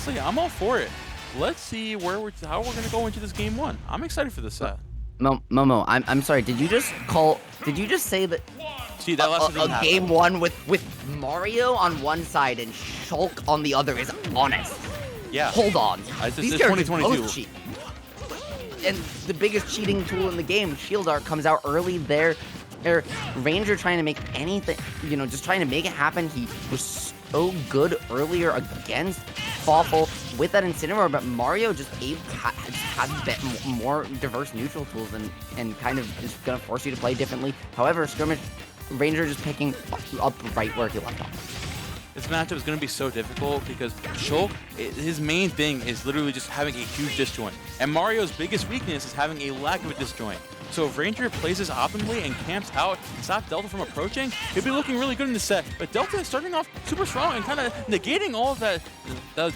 honestly, I'm all for it. Let's see how we're gonna go into this game one. I'm excited for this set. Momo, I'm sorry. Did you just say that See, that lesson didn't happen. game one with Mario on one side and Shulk on the other is honest? Yeah. Hold on. These characters 2022. both cheat. And the biggest cheating tool in the game, Shield Art, comes out early there. Ranger trying to make anything, just trying to make it happen. He was so good earlier against Fawful with that Incineroar, but Mario just has a bit more diverse neutral tools and kind of is going to force you to play differently. However, Skirmish, Ranger just picking up right where he left off. This matchup is going to be so difficult because Shulk, his main thing is literally just having a huge disjoint. And Mario's biggest weakness is having a lack of a disjoint. So if Ranger plays this optimally and camps out and stops Delta from approaching, he'll be looking really good in the set. But Delta is starting off super strong and kind of negating all of that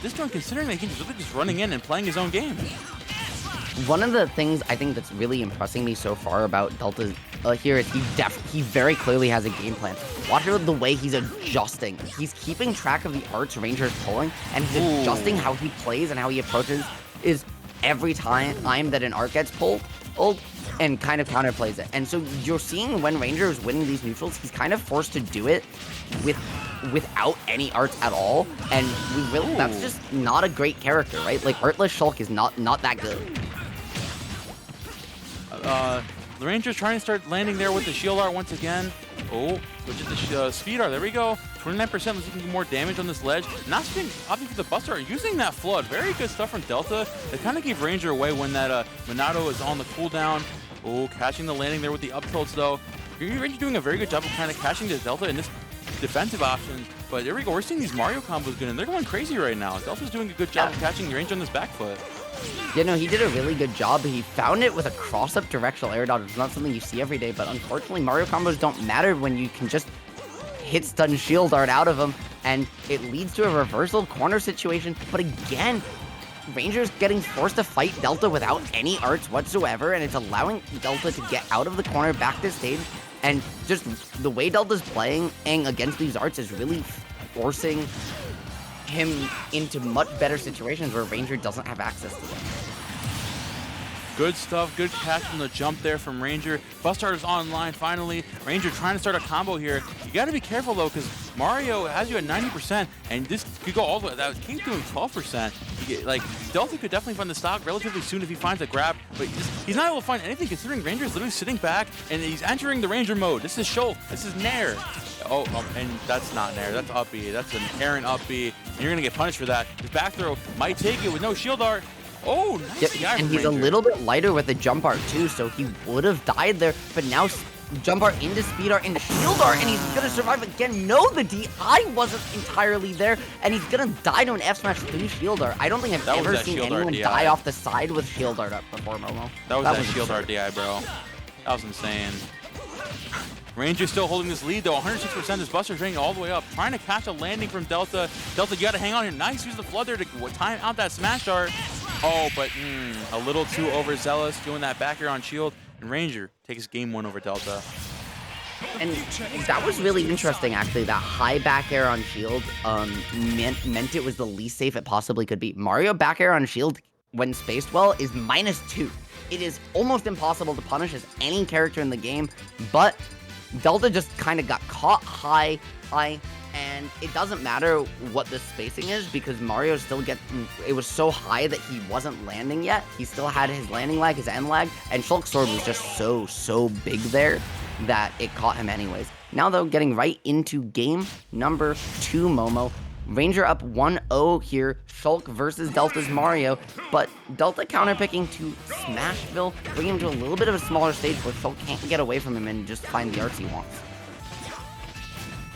disjoint, considering that he's really just running in and playing his own game. One of the things I think that's really impressing me so far about Delta here is he very clearly has a game plan. Watch the way he's adjusting. He's keeping track of the arts Ranger's pulling, and he's adjusting how he plays and how he approaches is every time that an art gets pulled and kind of counterplays it. And so you're seeing when Ranger is winning these neutrals, he's kind of forced to do it without any arts at all, and that's just not a great character, right? Like, artless Shulk is not that good. The Ranger's trying to start landing there with the shield art once again. Oh, switches the speed art. There we go. 29%. Let's see if we can get more damage on this ledge. Not opting for the Buster Art. Using that flood. Very good stuff from Delta. They kind of gave Ranger away when that Monado is on the cooldown. Oh, catching the landing there with the up tilts though. Ranger doing a very good job of kind of catching the Delta in this defensive option. But there we go. We're seeing these Mario combos good, and they're going crazy right now. Delta's doing a good job of catching Ranger on this back foot. Yeah, no, he did a really good job. He found it with a cross-up directional air dodge. It's not something you see every day, but unfortunately, Mario combos don't matter when you can just hit stun shield art out of them, and it leads to a reversal corner situation. But again, Ranger's getting forced to fight Delta without any arts whatsoever, and it's allowing Delta to get out of the corner back to stage. And just the way Delta's playing against these arts is really forcing him into much better situations where Ranger doesn't have access to them. Good stuff, good catch from the jump there from Ranger. Buster Art is online finally. Ranger trying to start a combo here. You got to be careful though, because Mario has you at 90%, and this could go all the way. That King's doing 12%. Like, Delta could definitely find the stock relatively soon if he finds a grab, but he's not able to find anything considering Ranger is literally sitting back and he's entering the Ranger mode. This is Shulk. This is Nair. Oh, and that's not Nair. That's up B. That's an errant up B, and you're gonna get punished for that. His back throw might take it with no shield art. Oh, nice. Yep, and he's a little bit lighter with the jump art too, so he would have died there, but now jump art into speed art into shield art, and he's gonna survive again. No, the DI wasn't entirely there, and he's gonna die to an F smash through shield art. I don't think I've ever seen anyone die off the side with shield art up before, Momo. That was shield art DI, bro. That was insane. Ranger still holding this lead though, 106%. This Buster's draining all the way up, trying to catch a landing from Delta. Delta, you gotta hang on here. Nice, use the flood there to time out that smash art. Oh, but a little too overzealous, doing that back air on shield, and Ranger takes game one over Delta. And that was really interesting, actually. That high back air on shield meant it was the least safe it possibly could be. Mario back air on shield, when spaced well, is -2. It is almost impossible to punish as any character in the game, but Delta just kind of got caught high, and it doesn't matter what the spacing is because Mario still it was so high that he wasn't landing yet. He still had his landing lag, his end lag, and Shulk's sword was just so big there that it caught him anyways. Now though, getting right into game number 2, Momo. Ranger up 1-0 here, Shulk versus Delta's Mario, but Delta counterpicking to Smashville, bringing him to a little bit of a smaller stage where Shulk can't get away from him and just find the arts he wants.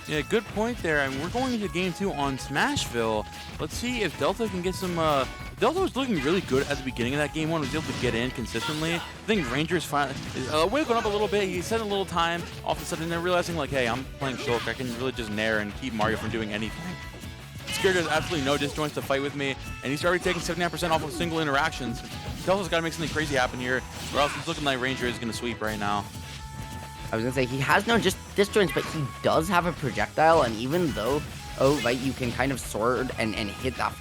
Yeah, good point there. I mean, we're going into game 2 on Smashville. Let's see if Delta can get some... Delta was looking really good at the beginning of that game 1, was able to get in consistently. I think Ranger's finally wiggling up a little bit. He spent a little time, all of a sudden they're realizing like, hey, I'm playing Shulk. I can really just nair and keep Mario from doing anything. Scared has absolutely no disjoints to fight with me, and he's already taking 79% off of single interactions. Delta's got to make something crazy happen here, or else it's looking like Ranger is going to sweep right now. I was going to say, he has no just disjoints, but he does have a projectile, and even though, you can kind of sword and hit that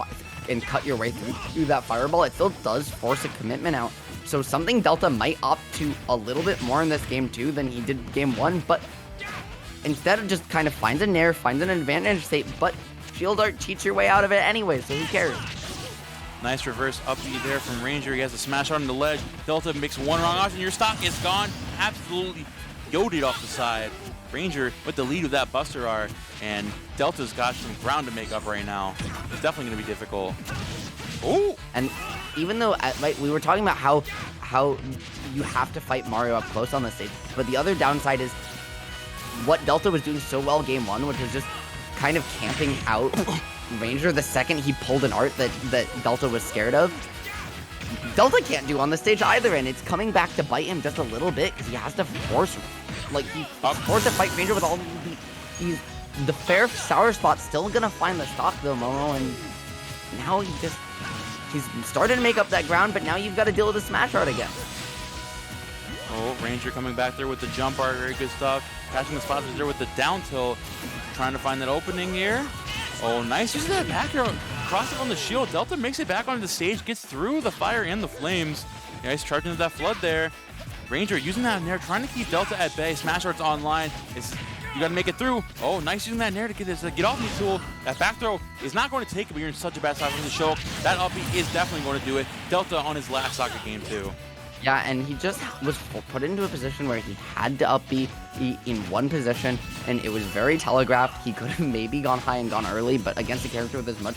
and cut your way through that fireball, it still does force a commitment out. So something Delta might opt to a little bit more in this game 2 than he did game 1, but instead of just kind of finds a nair, finds an advantage state, but shield art cheats your way out of it anyway, so who cares? Nice reverse up B there from Ranger. He has a smash on the ledge. Delta makes one wrong option. Your stock is gone. Absolutely goaded off the side. Ranger with the lead with that Buster R, and Delta's got some ground to make up right now. It's definitely going to be difficult. Ooh! And even though, right, we were talking about how you have to fight Mario up close on this stage, but the other downside is what Delta was doing so well game 1, which was just kind of camping out Ranger the second he pulled an art that Delta was scared of. Delta can't do on the stage either, and it's coming back to bite him just a little bit because he has to force, like, he's forced to fight Ranger with all the fair sour spot's still gonna find the stock though, Momo, and now he's started to make up that ground, but now you've got to deal with the smash art again. Oh, Ranger coming back there with the jump art, very good stuff. Catching the spots there with the down tilt, trying to find that opening here. Oh, nice using that back air, cross it on the shield. Delta makes it back onto the stage, gets through the fire and the flames. Nice charging into that flood there. Ranger using that nair, trying to keep Delta at bay. Smash art's online. You got to make it through. Oh, nice using that nair to get off the tool. That back throw is not going to take it, but you're in such a bad spot from the Shulk. That up B is definitely going to do it. Delta on his last stock of game 2. Yeah, and he just was put into a position where he had to up B in one position, and it was very telegraphed. He could have maybe gone high and gone early, but against a character with as much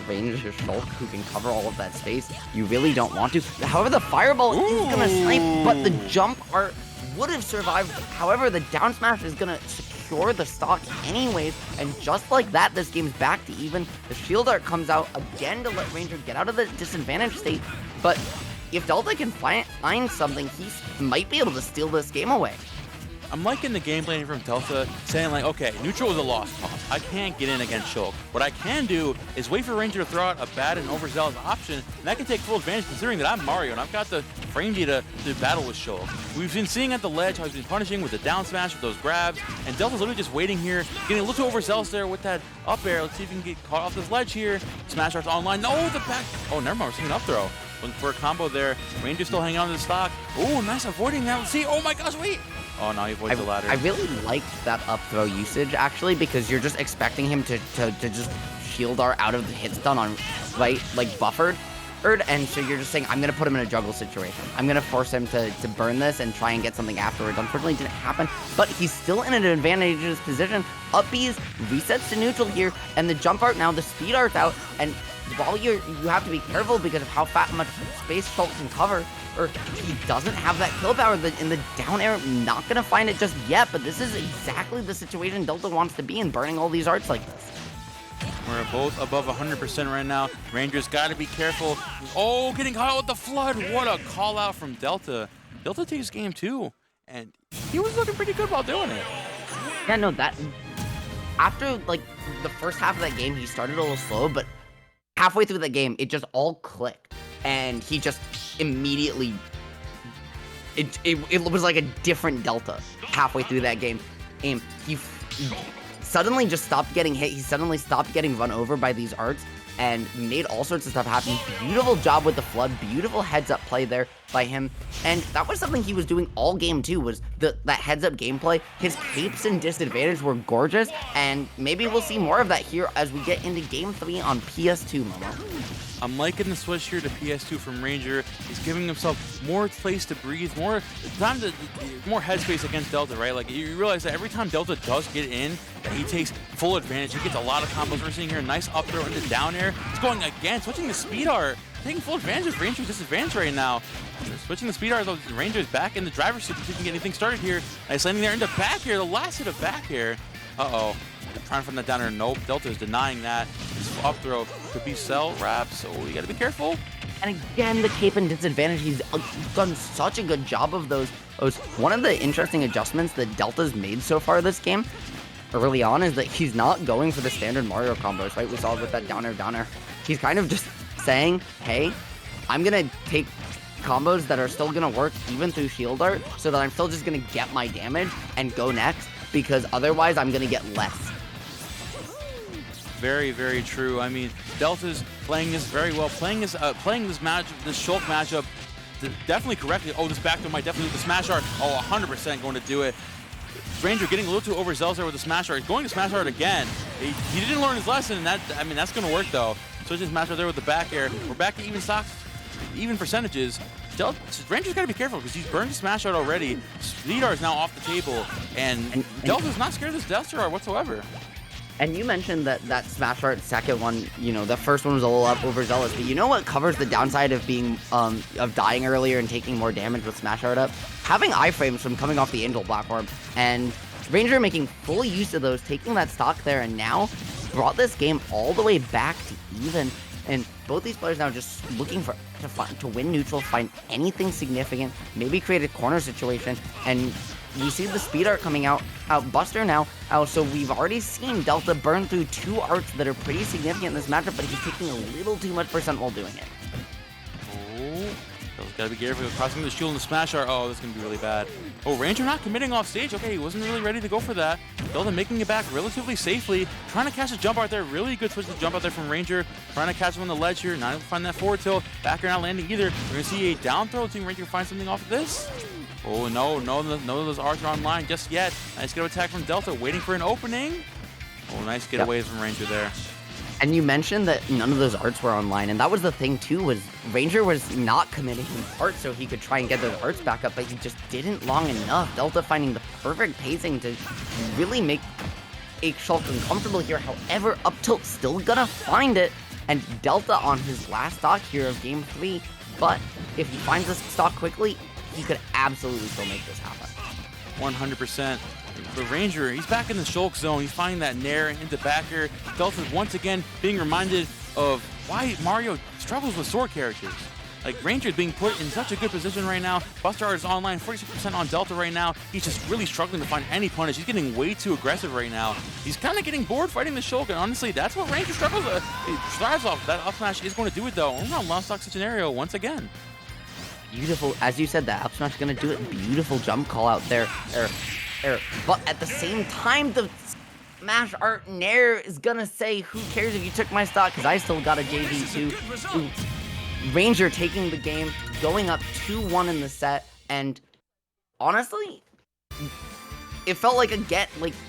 range as Shulk, who can cover all of that space, you really don't want to. However, the fireball is going to snipe, but the jump art would have survived. However, the down smash is going to secure the stock anyways, and just like that, this game's back to even. The shield art comes out again to let Ranger get out of the disadvantage state, but if Delta can find something, he might be able to steal this game away. I'm liking the game plan from Delta, saying like, okay, neutral is a lost cause. I can't get in against Shulk. What I can do is wait for Ranger to throw out a bad and overzealous option, and that can take full advantage considering that I'm Mario and I've got the frame data to battle with Shulk. We've been seeing at the ledge how he's been punishing with the down smash with those grabs, and Delta's literally just waiting here, getting a little too overzealous there with that up air. Let's see if he can get caught off this ledge here. Smash art's online. No, the back. Oh, never mind. We're seeing an up throw. Looking for a combo there. Ranger still hanging on to the stock. Oh, nice avoiding that. Let's see. Oh my gosh, wait. Oh, now he avoids the ladder. I really liked that up throw usage, actually, because you're just expecting him to just shield art out of the hit stun on, right, like buffered. And so you're just saying, I'm going to put him in a juggle situation. I'm going to force him to burn this and try and get something afterwards. Unfortunately, it didn't happen, but he's still in an advantageous position. Up B's resets to neutral here, and the jump art now, the speed art's out, and while you have to be careful because of how much space Shulk can cover, or he doesn't have that kill power in the down air. Not going to find it just yet, but this is exactly the situation Delta wants to be in, burning all these arts like this. We're both above 100% right now. Ranger's got to be careful. Oh, getting caught out with the flood. What a call out from Delta. Delta takes game 2, and he was looking pretty good while doing it. Yeah, no, that after like the first half of that game, he started a little slow, but halfway through the game, it just all clicked, and he just immediately, it was like a different Delta halfway through that game. And he suddenly just stopped getting hit. He suddenly stopped getting run over by these arts and made all sorts of stuff happen. Beautiful job with the flood. Beautiful heads-up play there by him. And that was something he was doing all game too, was that heads-up gameplay. His capes and disadvantage were gorgeous, and maybe we'll see more of that here as we get into game 3 on PS2, Momo. I'm liking the switch here to PS2 from Ranger. He's giving himself more place to breathe, more headspace against Delta, right? Like, you realize that every time Delta does get in, that he takes full advantage. He gets a lot of combos. We're seeing here, nice up throw into down air. It's going again, switching the speed art, taking full advantage of Ranger's disadvantage right now. Switching the speed art, though, Ranger's back in the driver's seat, so he can get anything started here. Nice landing there into back here, the last hit of back here. Uh-oh. Trying from that down air, nope. Delta is denying that. This up throw could be cell wrap, so you gotta be careful. And again, the cape and disadvantage, he's done such a good job of those. One of the interesting adjustments that Delta's made so far this game, early on, is that he's not going for the standard Mario combos, right? We saw it with that down air. He's kind of just saying, hey, I'm gonna take combos that are still gonna work even through shield art, so that I'm still just gonna get my damage and go next, because otherwise I'm gonna get less. Very, very true. I mean, Delta's playing this very well, playing this match, this Shulk matchup definitely correctly. Oh, this back throw might definitely do the smash art. Oh, 100% going to do it. Ranger getting a little too overzealous there with the smash art. He's going to smash art again. He didn't learn his lesson, and that's going to work though. Switching smash art there with the back air. We're back to even stocks, even percentages. Ranger's got to be careful because he's burned the smash art already. Speed art is now off the table, and Delta's not scared of this Death Star art whatsoever. And you mentioned that Smash Art second one, you know, the first one was a little overzealous, but you know what covers the downside of being of dying earlier and taking more damage with Smash Art up? Having iframes from coming off the Angel platform, and Ranger making full use of those, taking that stock there, and now brought this game all the way back to even. And both these players now just looking to win neutral, find anything significant, maybe create a corner situation, and we see the speed art coming out Buster now. So we've already seen Delta burn through 2 arts that are pretty significant in this matchup, but he's taking a little too much percent while doing it. Oh, Delta's gotta be careful crossing the shield and the smash art. Oh, this is gonna be really bad. Oh, Ranger not committing off stage. Okay, he wasn't really ready to go for that. Delta making it back relatively safely, trying to catch a jump out there. Really good switch to jump out there from Ranger, trying to catch him on the ledge here. Not able to find that forward tilt. Back air not landing either. We're gonna see a down throw. Team Ranger find something off of this. Oh, no, none of those arcs are online just yet. Nice get attack from Delta, waiting for an opening. Oh, nice getaway from Ranger there. And you mentioned that none of those arts were online, and that was the thing too, was Ranger was not committing his arts so he could try and get those arts back up, but he just didn't long enough. Delta finding the perfect pacing to really make Shulk uncomfortable here. However, up tilt still gonna find it, and Delta on his last stock here of game 3, but if he finds this stock quickly, he could absolutely still make this happen. 100%. For Ranger, he's back in the Shulk zone. He's finding that nair into backer. Delta's once again being reminded of why Mario struggles with sword characters. Like, Ranger's being put in such a good position right now. Buster Art is online, 46% on Delta right now. He's just really struggling to find any punish. He's getting way too aggressive right now. He's kind of getting bored fighting the Shulk, and honestly, that's what Ranger struggles with. He thrives off. That up smash is going to do it, though. We're not lost stock scenario once again. Beautiful, as you said, that up smash is going to do it. Beautiful jump call out there. But at the same time, the smash art nair is going to say, who cares if you took my stock, because I still got a JV2. Ooh. Ranger taking the game, going up 2-1 in the set, and honestly, it felt like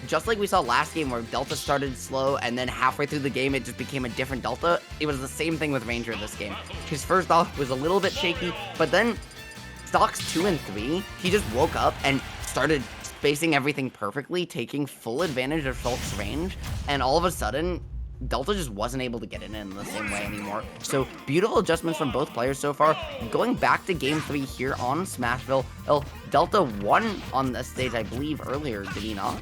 just like we saw last game where Delta started slow and then halfway through the game it just became a different Delta. It was the same thing with Ranger this game. His first stock was a little bit shaky, but then stocks 2 and 3, he just woke up and started spacing everything perfectly, taking full advantage of Shulk's range, and all of a sudden, Delta just wasn't able to get in the same way anymore. So beautiful adjustments from both players so far. Going back to game 3 here on Smashville, Delta won on this stage, I believe, earlier, did he not?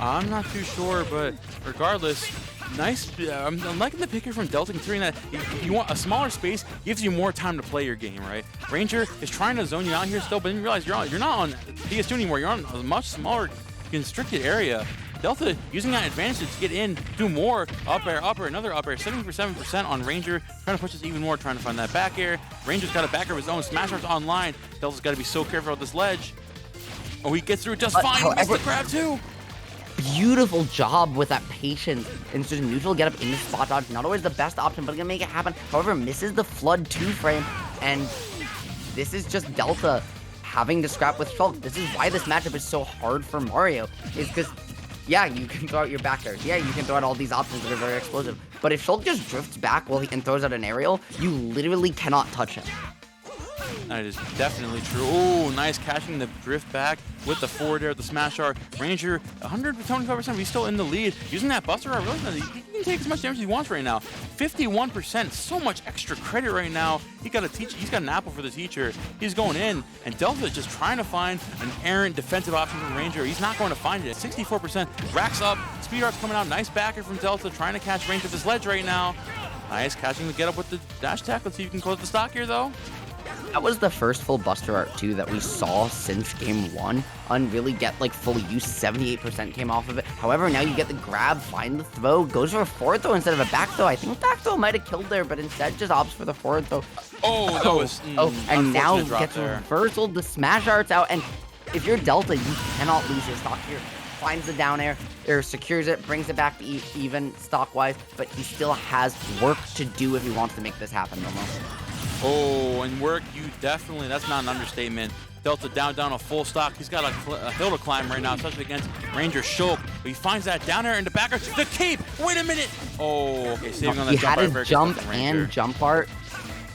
I'm not too sure, but regardless, nice. I'm liking the pick here from Delta, considering that you want a smaller space, gives you more time to play your game, right? Ranger is trying to zone you out here still, but then you realize you're not on PS2 anymore. You're on a much smaller, constricted area. Delta using that advantage to get in, do more. Up air, another up air. 77% on Ranger. Trying to push this even more, trying to find that back air. Ranger's got a back air of his own. Smash Art's online. Delta's got to be so careful with this ledge. Oh, he gets through it just fine. He missed the grab too. Beautiful job with that patience. And just neutral get up into spot dodge. Not always the best option, but gonna make it happen. However, misses the flood 2 frame. And this is just Delta having to scrap with Shulk. This is why this matchup is so hard for Mario. Is because, yeah, you can throw out your back airs. Yeah, you can throw out all these options that are very explosive. But if Shulk just drifts back and throws out an aerial, you literally cannot touch him. That is definitely true. Oh, nice catching the drift back with the forward air, the smash art. Ranger, 125%, he's still in the lead. Using that Buster Art, really, he can take as much damage as he wants right now. 51%, so much extra credit right now. He's got an apple for the teacher. He's going in, and Delta is just trying to find an errant defensive option from Ranger. He's not going to find it. 64%, racks up, speed art's coming out. Nice backer from Delta, trying to catch Ranger at this ledge right now. Nice catching the get up with the dash attack. Let's see if you can close the stock here, though. That was the first full Buster Art, too, that we saw since game 1. And really get, full use. 78% came off of it. However, now you get the grab, find the throw, goes for a forward throw instead of a back throw. I think back throw might have killed there, but instead just opts for the forward throw. Oh, that was and now gets reversal. The smash art's out, and if you're Delta, you cannot lose your stock here. finds the down air, or secures it, brings it back to even stock-wise, but he still has work to do if he wants to make this happen, almost. Oh, and work, you definitely, that's not an understatement. Delta down a full stock. He's got a hill to climb right now, especially against Ranger Shulk. But he finds that down air in the backer. The cape! Wait a minute! Oh, okay, saving on that he jump. had his jump and jump art.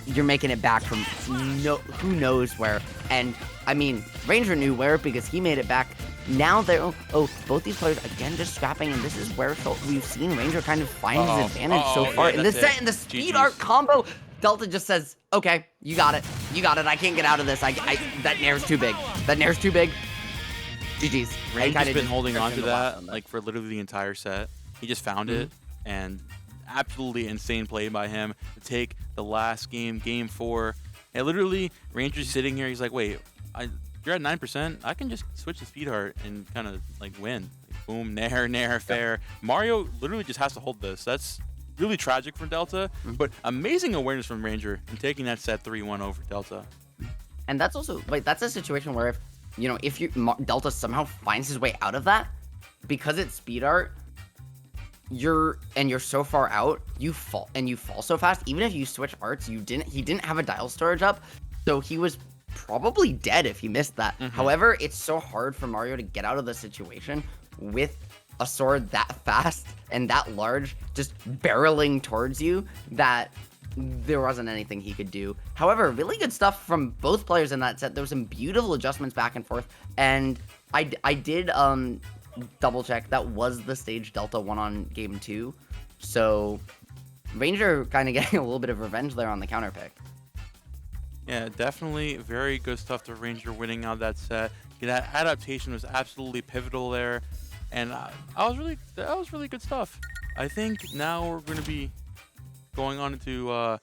You're making it back from who knows where. And, I mean, Ranger knew where because he made it back. Now they're, both these players, again, just scrapping. And this is where we've seen Ranger kind of find his advantage so far. In this set, in the speed art combo, Delta just says, okay, you got it. You got it. I can't get out of this. That nair's too big. That nair's too big. GG's. Ranger's been holding on to that like for literally the entire set. He just found it, and absolutely insane play by him to take the last game, game 4. And literally, Ranger's sitting here. He's like, wait, you're at 9%. I can just switch to speed art and kind of like win. Like, boom, nair, fair. Mario literally just has to hold this. That's really tragic for Delta, but amazing awareness from Ranger in taking that set 3-1 over Delta. And that's also, like, that's a situation where if Delta somehow finds his way out of that, because it's speed art, you're so far out, you fall so fast. Even if you switch arts, he didn't have a dial storage up, so he was probably dead if he missed that. However, it's so hard for Mario to get out of the situation with a sword that fast and that large just barreling towards you that there wasn't anything he could do. However, really good stuff from both players in that set. There were some beautiful adjustments back and forth, and I did double check that was the stage Delta won on game 2, so Ranger kind of getting a little bit of revenge there on the counter pick. Yeah, definitely very good stuff to Ranger winning out that set. That adaptation was absolutely pivotal there. And that was really good stuff. I think now we're going to be going on into